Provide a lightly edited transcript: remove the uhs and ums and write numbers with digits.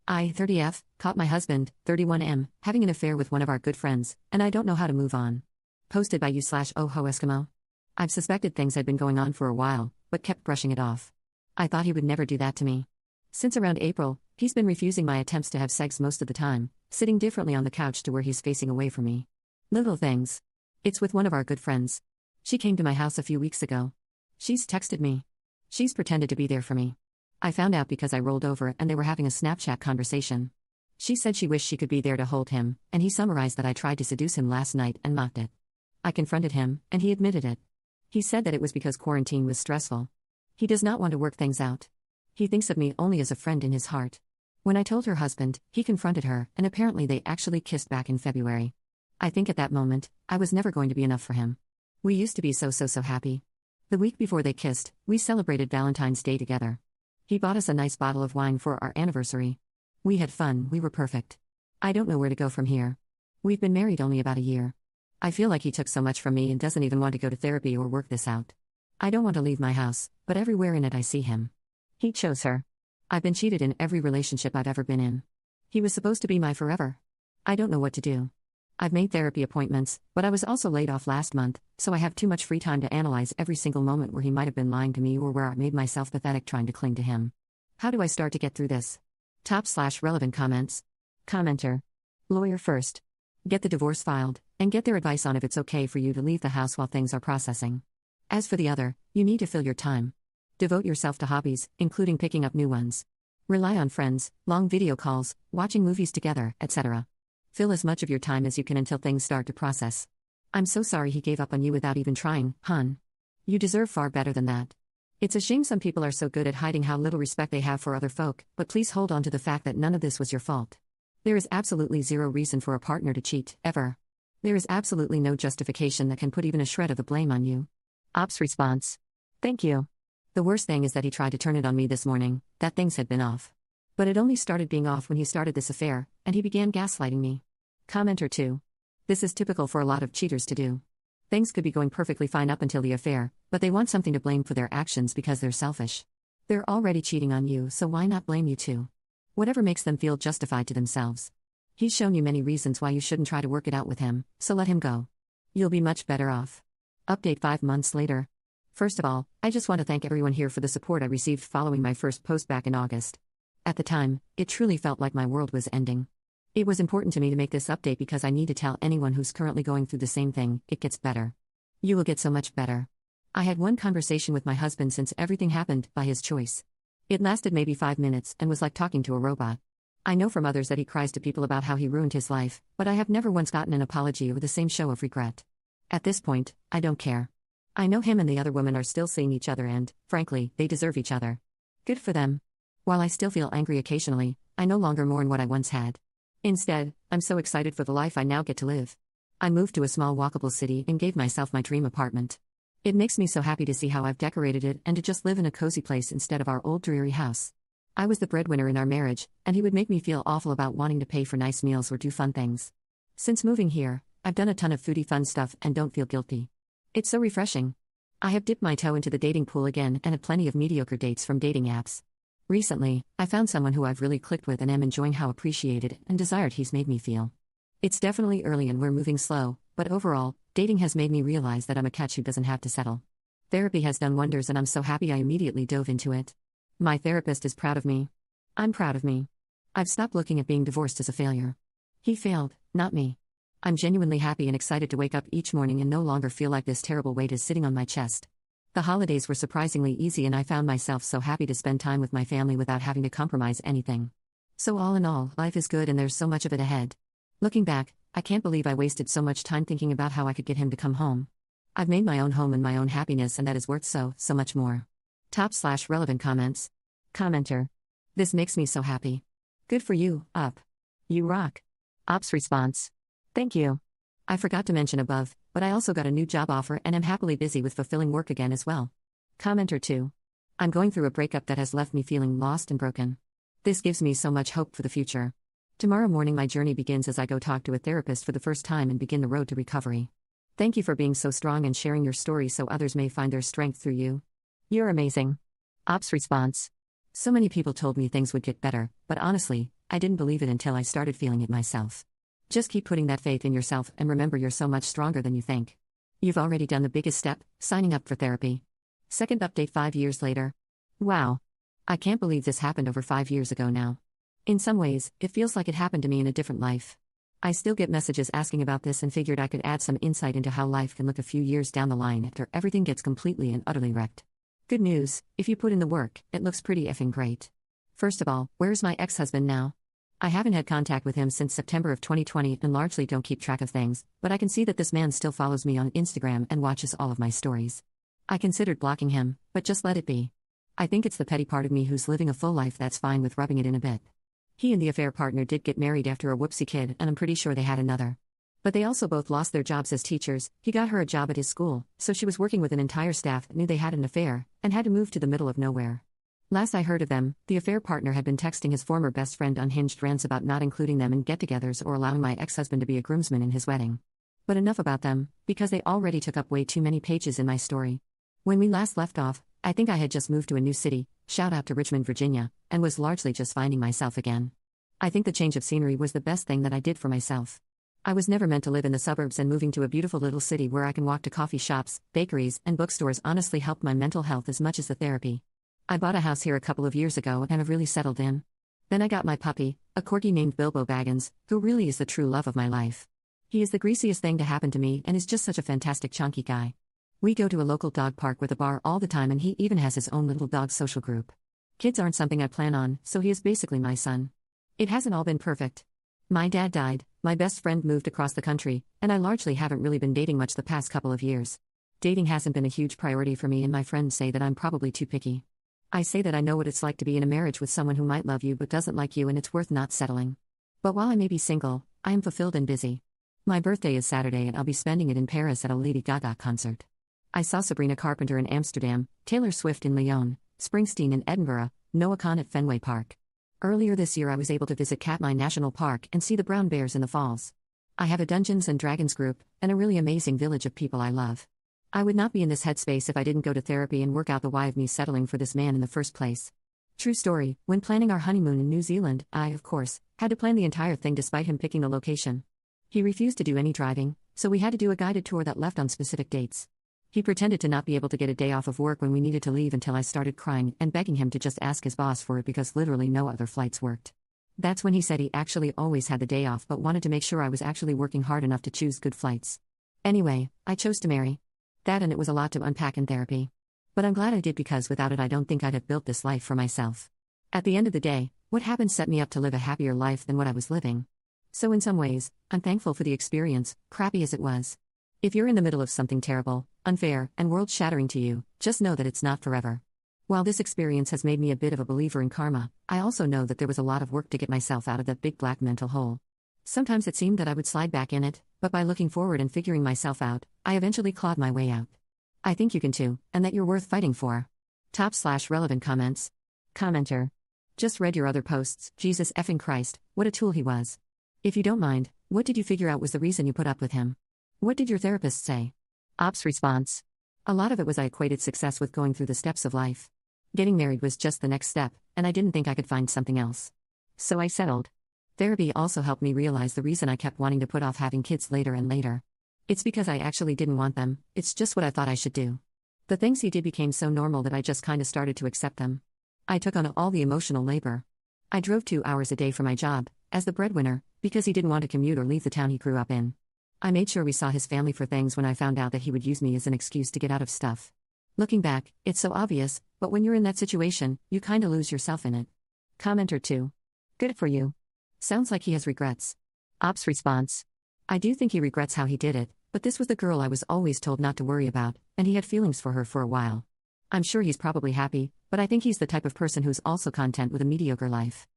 I, 30F, caught my husband, 31M, having an affair with one of our good friends, and I don't know how to move on. Posted by you/Oho Eskimo. I've suspected things had been going on for a while, but kept brushing it off. I thought he would never do that to me. Since around April, he's been refusing my attempts to have sex most of the time, sitting differently on the couch to where he's facing away from me. Little things. It's with one of our good friends. She came to my house a few weeks ago. She's texted me. She's pretended to be there for me. I found out because I rolled over and they were having a Snapchat conversation. She said she wished she could be there to hold him, and he summarized that I tried to seduce him last night and mocked it. I confronted him, and he admitted it. He said that it was because quarantine was stressful. He does not want to work things out. He thinks of me only as a friend in his heart. When I told her husband, he confronted her, and apparently they actually kissed back in February. I think at that moment, I was never going to be enough for him. We used to be so happy. The week before they kissed, we celebrated Valentine's Day together. He bought us a nice bottle of wine for our anniversary. We had fun, we were perfect. I don't know where to go from here. We've been married only about a year. I feel like he took so much from me and doesn't even want to go to therapy or work this out. I don't want to leave my house, but everywhere in it I see him. He chose her. I've been cheated in every relationship I've ever been in. He was supposed to be my forever. I don't know what to do. I've made therapy appointments, but I was also laid off last month, so I have too much free time to analyze every single moment where he might have been lying to me or where I made myself pathetic trying to cling to him. How do I start to get through this? Top/relevant comments. Commenter. Lawyer first. Get the divorce filed, and get their advice on if it's okay for you to leave the house while things are processing. As for the other, you need to fill your time. Devote yourself to hobbies, including picking up new ones. Rely on friends, long video calls, watching movies together, etc. Fill as much of your time as you can until things start to process. I'm so sorry he gave up on you without even trying, hon. You deserve far better than that. It's a shame some people are so good at hiding how little respect they have for other folk, but please hold on to the fact that none of this was your fault. There is absolutely zero reason for a partner to cheat, ever. There is absolutely no justification that can put even a shred of the blame on you. Ops response. Thank you. The worst thing is that he tried to turn it on me this morning, that things had been off. But it only started being off when he started this affair, and he began gaslighting me. Commenter 2. This is typical for a lot of cheaters to do. Things could be going perfectly fine up until the affair, but they want something to blame for their actions because they're selfish. They're already cheating on you, so why not blame you too? Whatever makes them feel justified to themselves. He's shown you many reasons why you shouldn't try to work it out with him, so let him go. You'll be much better off. Update 5 months later. First of all, I just want to thank everyone here for the support I received following my first post back in August. At the time, it truly felt like my world was ending. It was important to me to make this update because I need to tell anyone who's currently going through the same thing, it gets better. You will get so much better. I had one conversation with my husband since everything happened by his choice. It lasted maybe 5 minutes and was like talking to a robot. I know from others that he cries to people about how he ruined his life, but I have never once gotten an apology or the same show of regret. At this point, I don't care. I know him and the other woman are still seeing each other and, frankly, they deserve each other. Good for them. While I still feel angry occasionally, I no longer mourn what I once had. Instead, I'm so excited for the life I now get to live. I moved to a small walkable city and gave myself my dream apartment. It makes me so happy to see how I've decorated it and to just live in a cozy place instead of our old dreary house. I was the breadwinner in our marriage, and he would make me feel awful about wanting to pay for nice meals or do fun things. Since moving here, I've done a ton of foodie fun stuff and don't feel guilty. It's so refreshing. I have dipped my toe into the dating pool again and had plenty of mediocre dates from dating apps. Recently, I found someone who I've really clicked with and am enjoying how appreciated and desired he's made me feel. It's definitely early and we're moving slow, but overall, dating has made me realize that I'm a catch who doesn't have to settle. Therapy has done wonders and I'm so happy I immediately dove into it. My therapist is proud of me. I'm proud of me. I've stopped looking at being divorced as a failure. He failed, not me. I'm genuinely happy and excited to wake up each morning and no longer feel like this terrible weight is sitting on my chest. The holidays were surprisingly easy and I found myself so happy to spend time with my family without having to compromise anything. So all in all, life is good and there's so much of it ahead. Looking back, I can't believe I wasted so much time thinking about how I could get him to come home. I've made my own home and my own happiness and that is worth so much more. Top/relevant comments. Commenter. This makes me so happy. Good for you, Up. You rock. Ops response. Thank you. I forgot to mention above, but I also got a new job offer and am happily busy with fulfilling work again as well. Commenter 2. I'm going through a breakup that has left me feeling lost and broken. This gives me so much hope for the future. Tomorrow morning my journey begins as I go talk to a therapist for the first time and begin the road to recovery. Thank you for being so strong and sharing your story so others may find their strength through you. You're amazing. Ops response. So many people told me things would get better, but honestly, I didn't believe it until I started feeling it myself. Just keep putting that faith in yourself and remember you're so much stronger than you think. You've already done the biggest step, signing up for therapy. Second update 5 years later. Wow. I can't believe this happened over 5 years ago now. In some ways, it feels like it happened to me in a different life. I still get messages asking about this and figured I could add some insight into how life can look a few years down the line after everything gets completely and utterly wrecked. Good news, if you put in the work, it looks pretty effing great. First of all, where's my ex-husband now? I haven't had contact with him since September of 2020 and largely don't keep track of things, but I can see that this man still follows me on Instagram and watches all of my stories. I considered blocking him, but just let it be. I think it's the petty part of me who's living a full life that's fine with rubbing it in a bit. He and the affair partner did get married after a whoopsie kid, and I'm pretty sure they had another. But they also both lost their jobs as teachers. He got her a job at his school, so she was working with an entire staff that knew they had an affair, and had to move to the middle of nowhere. Last I heard of them, the affair partner had been texting his former best friend unhinged rants about not including them in get-togethers or allowing my ex-husband to be a groomsman in his wedding. But enough about them, because they already took up way too many pages in my story. When we last left off, I think I had just moved to a new city, shout out to Richmond, Virginia, and was largely just finding myself again. I think the change of scenery was the best thing that I did for myself. I was never meant to live in the suburbs, and moving to a beautiful little city where I can walk to coffee shops, bakeries, and bookstores honestly helped my mental health as much as the therapy. I bought a house here a couple of years ago and have really settled in. Then I got my puppy, a corgi named Bilbo Baggins, who really is the true love of my life. He is the greasiest thing to happen to me and is just such a fantastic chunky guy. We go to a local dog park with a bar all the time, and he even has his own little dog social group. Kids aren't something I plan on, so he is basically my son. It hasn't all been perfect. My dad died, my best friend moved across the country, and I largely haven't really been dating much the past couple of years. Dating hasn't been a huge priority for me, and my friends say that I'm probably too picky. I say that I know what it's like to be in a marriage with someone who might love you but doesn't like you, and it's worth not settling. But while I may be single, I am fulfilled and busy. My birthday is Saturday, and I'll be spending it in Paris at a Lady Gaga concert. I saw Sabrina Carpenter in Amsterdam, Taylor Swift in Lyon, Springsteen in Edinburgh, Noah Kahn at Fenway Park. Earlier this year I was able to visit Katmai National Park and see the brown bears in the falls. I have a Dungeons & Dragons group, and a really amazing village of people I love. I would not be in this headspace if I didn't go to therapy and work out the why of me settling for this man in the first place. True story, when planning our honeymoon in New Zealand, I, of course, had to plan the entire thing despite him picking the location. He refused to do any driving, so we had to do a guided tour that left on specific dates. He pretended to not be able to get a day off of work when we needed to leave until I started crying and begging him to just ask his boss for it because literally no other flights worked. That's when he said he actually always had the day off but wanted to make sure I was actually working hard enough to choose good flights. Anyway, I chose to marry. That, and it was a lot to unpack in therapy. But I'm glad I did, because without it I don't think I'd have built this life for myself. At the end of the day, what happened set me up to live a happier life than what I was living. So in some ways, I'm thankful for the experience, crappy as it was. If you're in the middle of something terrible, unfair, and world-shattering to you, just know that it's not forever. While this experience has made me a bit of a believer in karma, I also know that there was a lot of work to get myself out of that big black mental hole. Sometimes it seemed that I would slide back in it, but by looking forward and figuring myself out, I eventually clawed my way out. I think you can too, and that you're worth fighting for. /relevant comments. Commenter. Just read your other posts. Jesus effing Christ, what a tool he was. If you don't mind, what did you figure out was the reason you put up with him? What did your therapist say? Ops response. A lot of it was I equated success with going through the steps of life. Getting married was just the next step, and I didn't think I could find something else. So I settled. Therapy also helped me realize the reason I kept wanting to put off having kids later and later. It's because I actually didn't want them, it's just what I thought I should do. The things he did became so normal that I just kinda started to accept them. I took on all the emotional labor. I drove 2 hours a day for my job, as the breadwinner, because he didn't want to commute or leave the town he grew up in. I made sure we saw his family for things when I found out that he would use me as an excuse to get out of stuff. Looking back, it's so obvious, but when you're in that situation, you kinda lose yourself in it. Commenter 2. Good for you. Sounds like he has regrets. Ops response. I do think he regrets how he did it, but this was the girl I was always told not to worry about, and he had feelings for her for a while. I'm sure he's probably happy, but I think he's the type of person who's also content with a mediocre life.